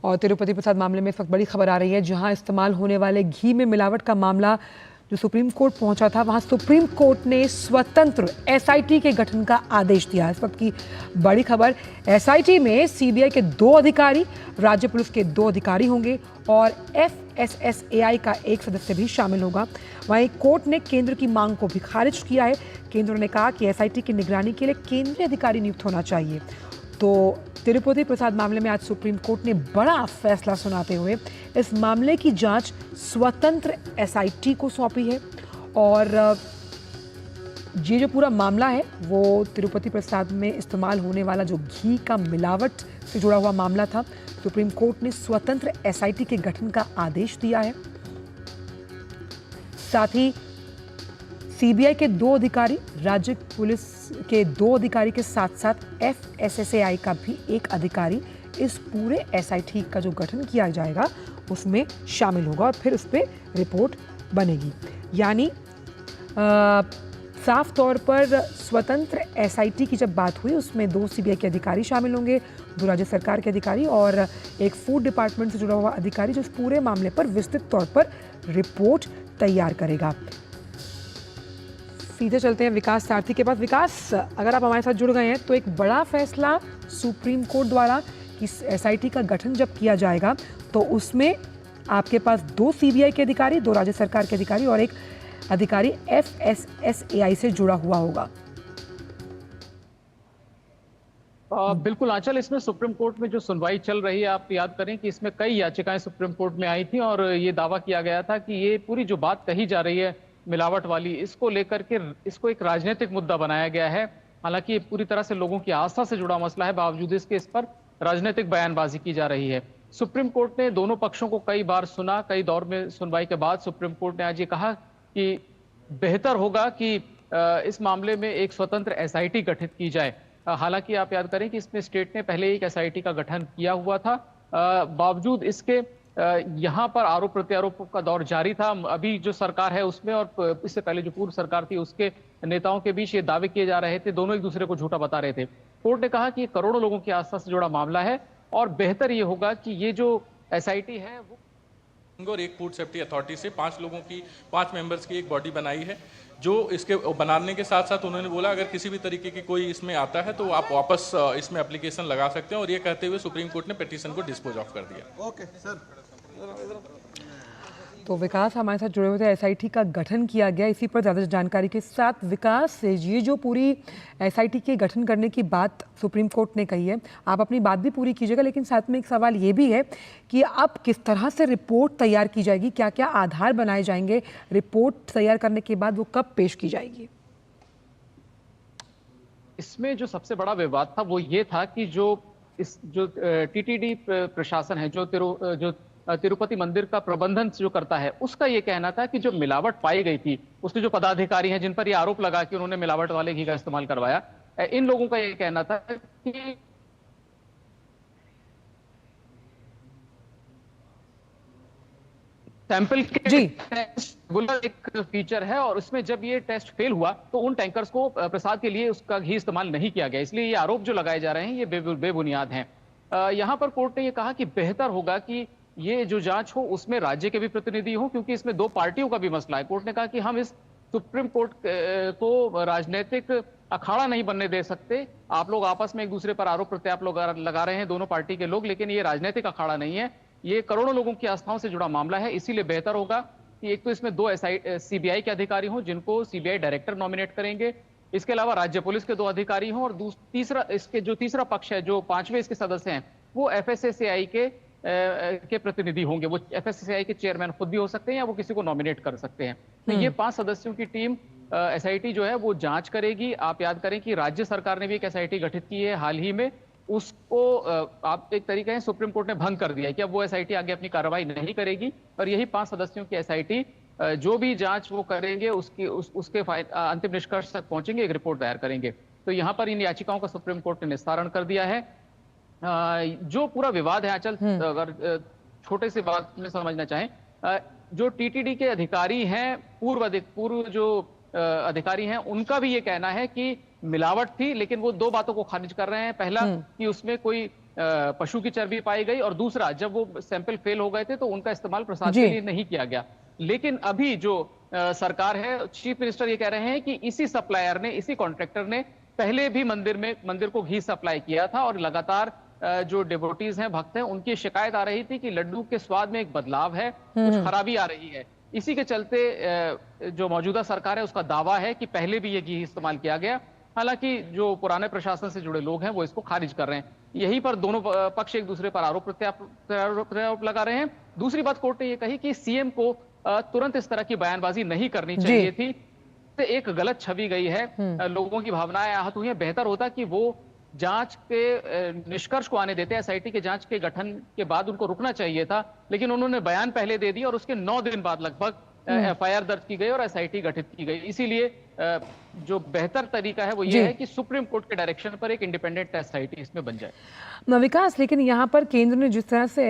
और तिरुपति प्रसाद मामले में इस वक्त बड़ी खबर आ रही है, जहां इस्तेमाल होने वाले घी में मिलावट का मामला जो सुप्रीम कोर्ट पहुंचा था, वहां सुप्रीम कोर्ट ने स्वतंत्र एसआईटी के गठन का आदेश दिया। इस वक्त की बड़ी खबर, एसआईटी में सीबीआई के 2 अधिकारी, राज्य पुलिस के 2 अधिकारी होंगे और एफएसएसएआई का एक सदस्य भी शामिल होगा। वहीं कोर्ट ने केंद्र की मांग को भी खारिज किया है। केंद्र ने कहा कि एसआईटी की निगरानी के लिए केंद्रीय अधिकारी नियुक्त होना चाहिए। तो तिरुपति प्रसाद मामले में आज सुप्रीम कोर्ट ने बड़ा फैसला सुनाते हुए इस मामले की जांच स्वतंत्र एसआईटी को सौंपी है। और ये जो पूरा मामला है वो तिरुपति प्रसाद में इस्तेमाल होने वाला जो घी का मिलावट से जुड़ा हुआ मामला था। सुप्रीम कोर्ट ने स्वतंत्र एसआईटी के गठन का आदेश दिया है। साथ ही सीबीआई के 2 अधिकारी, राज्य पुलिस के 2 अधिकारी के साथ साथ एफएसएसएआई का भी एक अधिकारी इस पूरे एसआईटी का जो गठन किया जाएगा उसमें शामिल होगा और फिर उस पर रिपोर्ट बनेगी। यानी साफ तौर पर स्वतंत्र एसआईटी की जब बात हुई उसमें 2 सीबीआई के अधिकारी शामिल होंगे, 2 राज्य सरकार के अधिकारी और एक फूड डिपार्टमेंट से जुड़ा हुआ अधिकारी जो इस पूरे मामले पर विस्तृत तौर पर रिपोर्ट तैयार करेगा। सीधे चलते हैं विकास सारथी के पास। विकास, अगर आप हमारे साथ जुड़ गए हैं तो एक बड़ा फैसला सुप्रीम कोर्ट द्वारा कि एसआईटी का गठन जब किया जाएगा तो उसमें आपके पास 2 सीबीआई के अधिकारी, 2 राज्य सरकार के अधिकारी और एक अधिकारी एफएसएसएआई से जुड़ा हुआ होगा। बिल्कुल आंचल, इसमें सुप्रीम कोर्ट में जो सुनवाई चल रही है, आप याद करें कि इसमें कई याचिकाएं सुप्रीम कोर्ट में आई थी और ये दावा किया गया था कि ये पूरी जो बात कही जा रही है मिलावट वाली, इसको लेकर के इसको एक राजनीतिक मुद्दा बनाया गया है। हालांकि ये पूरी तरह से लोगों की आस्था से जुड़ा मसला है, बावजूद इसके इस पर राजनीतिक बयानबाजी की जा रही है। सुप्रीम कोर्ट ने दोनों पक्षों को कई बार सुना। कई दौर में सुनवाई के बाद सुप्रीम कोर्ट ने आज ये कहा कि बेहतर होगा कि इस मामले में एक स्वतंत्र एसआईटी गठित की जाए। हालांकि आप याद करें कि इसमें स्टेट ने पहले एक एसआईटी का गठन किया हुआ था। बावजूद इसके यहाँ पर आरोप प्रत्यारोप का दौर जारी था। अभी जो सरकार है उसमें और इससे पहले जो पूर्व सरकार थी उसके नेताओं के बीच ये दावे किए जा रहे थे, दोनों एक दूसरे को झूठा बता रहे थे। कोर्ट ने कहा कि ये करोड़ों लोगों की आस्था से जुड़ा मामला है और बेहतर ये होगा कि ये जो एसआईटी है वो और एक फूड सेफ्टी अथॉरिटी से 5 लोगों की 5 मेंबर्स की एक बॉडी बनाई है। जो इसके बनाने के साथ साथ उन्होंने बोला अगर किसी भी तरीके की कोई इसमें आता है तो आप वापस इसमें एप्लीकेशन लगा सकते हैं और ये कहते हुए सुप्रीम कोर्ट ने पिटीशन को डिस्पोज ऑफ कर दिया। Okay sir. तो विकास हमारे साथ जुड़े हुए थे। एसआईटी का गठन किया गया, इसी पर ज़्यादा जानकारी के साथ विकास, ये जो पूरी एसआईटी के गठन करने की बात सुप्रीम कोर्ट ने कही है, आप अपनी बात भी पूरी कीजिएगा, लेकिन साथ में एक सवाल ये भी है कि अब किस तरह से रिपोर्ट तैयार की जाएगी, क्या क्या आधार बनाए जाएंगे, रिपोर्ट तैयार करने के बाद वो कब पेश की जाएगी? इसमें जो सबसे बड़ा विवाद था वो ये था कि जो टीटीडी प्रशासन है, जो तिरुपति मंदिर का प्रबंधन जो करता है, उसका ये कहना था कि जो मिलावट पाई गई थी, उसके जो पदाधिकारी हैं जिन पर ये आरोप लगा कि उन्होंने मिलावट वाले घी का इस्तेमाल करवाया, इन लोगों का ये कहना था कि सैंपल के एक फीचर है और उसमें जब ये टेस्ट फेल हुआ तो उन टैंकर्स को प्रसाद के लिए उसका घी इस्तेमाल नहीं किया गया। इसलिए ये आरोप जो लगाए जा रहे हैं ये बेबुनियाद हैं। यहाँ पर कोर्ट ने ये कहा कि बेहतर होगा कि ये जो जांच हो उसमें राज्य के भी प्रतिनिधि हो, क्योंकि इसमें 2 पार्टियों का भी मसला है। कोर्ट ने कहा कि हम इस सुप्रीम कोर्ट को राजनीतिक अखाड़ा नहीं बनने दे सकते। आप लोग आपस में एक दूसरे पर आरोप प्रत्यारोप लगा रहे हैं दोनों पार्टी के लोग, लेकिन ये राजनीतिक अखाड़ा नहीं है, ये करोड़ों लोगों की आस्थाओं से जुड़ा मामला है। इसीलिए बेहतर होगा कि एक तो इसमें 2 सीबीआई के अधिकारी हों जिनको सीबीआई डायरेक्टर नॉमिनेट करेंगे, इसके अलावा राज्य पुलिस के 2 अधिकारी हों और तीसरा पक्ष है जो 5वें इसके सदस्य हैं वो एफएसएसएआई के प्रतिनिधि होंगे। वो एफएसएसएआई के चेयरमैन खुद भी हो सकते हैं या वो किसी को नॉमिनेट कर सकते हैं। तो ये 5 सदस्यों की टीम एसआईटी जो है वो जांच करेगी। आप याद करें कि राज्य सरकार ने भी एक एसआईटी गठित की है हाल ही में, उसको आप एक तरीके से सुप्रीम कोर्ट ने भंग कर दिया है कि अब वो एसआईटी आगे अपनी कार्रवाई नहीं करेगी और यही 5 सदस्यों की एसआईटी जो भी जांच वो करेंगे उसके अंतिम निष्कर्ष तक पहुंचेंगे, एक रिपोर्ट दायर करेंगे। तो यहाँ पर इन याचिकाओं का सुप्रीम कोर्ट ने निस्तारण कर दिया है। जो पूरा विवाद है आंचल, अगर छोटे से बात में समझना चाहें, जो टीटीडी के अधिकारी हैं, पूर्व जो अधिकारी हैं, उनका भी ये कहना है कि मिलावट थी, लेकिन वो 2 बातों को खारिज कर रहे हैं। पहला कि उसमें कोई पशु की चर्बी पाई गई, और दूसरा जब वो सैंपल फेल हो गए थे तो उनका इस्तेमाल प्रसाद जी। के लिए नहीं किया गया। लेकिन अभी जो सरकार है, चीफ मिनिस्टर ये कह रहे हैं कि इसी सप्लायर ने, इसी कॉन्ट्रैक्टर ने पहले भी मंदिर को घी सप्लाई किया था, और लगातार जो डिवोटीज हैं, भक्त हैं, उनकी शिकायत आ रही थी कि लड्डू के स्वाद में एक बदलाव है, कुछ खराबी आ रही है। इसी के चलते जो मौजूदा सरकार है उसका दावा है कि पहले भी ये घी इस्तेमाल किया गया। हालांकि जो पुराने प्रशासन से जुड़े लोग हैं वो इसको खारिज कर रहे हैं। यहीं पर दोनों पक्ष एक दूसरे पर आरोप प्रत्यारोप लगा रहे हैं। दूसरी बात कोर्ट ने ये कही कि सीएम को तुरंत इस तरह की बयानबाजी नहीं करनी चाहिए थी। से एक गलत छवि गई है, लोगों की भावनाएं आहत हुई हैं। बेहतर होता कि वो जांच के निष्कर्ष को आने देते, एसआईटी के जांच के गठन के बाद उनको रुकना चाहिए था, लेकिन उन्होंने बयान पहले दे दिया और उसके 9 दिन बाद लगभग एफआईआर दर्ज की गई और एसआईटी गठित की गई। इसीलिए जो बेहतर तरीका है वो ये है कि सुप्रीम कोर्ट के डायरेक्शन पर एक इंडिपेंडेंट एसआईटी इसमें बन जाए। विकास, लेकिन यहाँ पर केंद्र ने जिस तरह से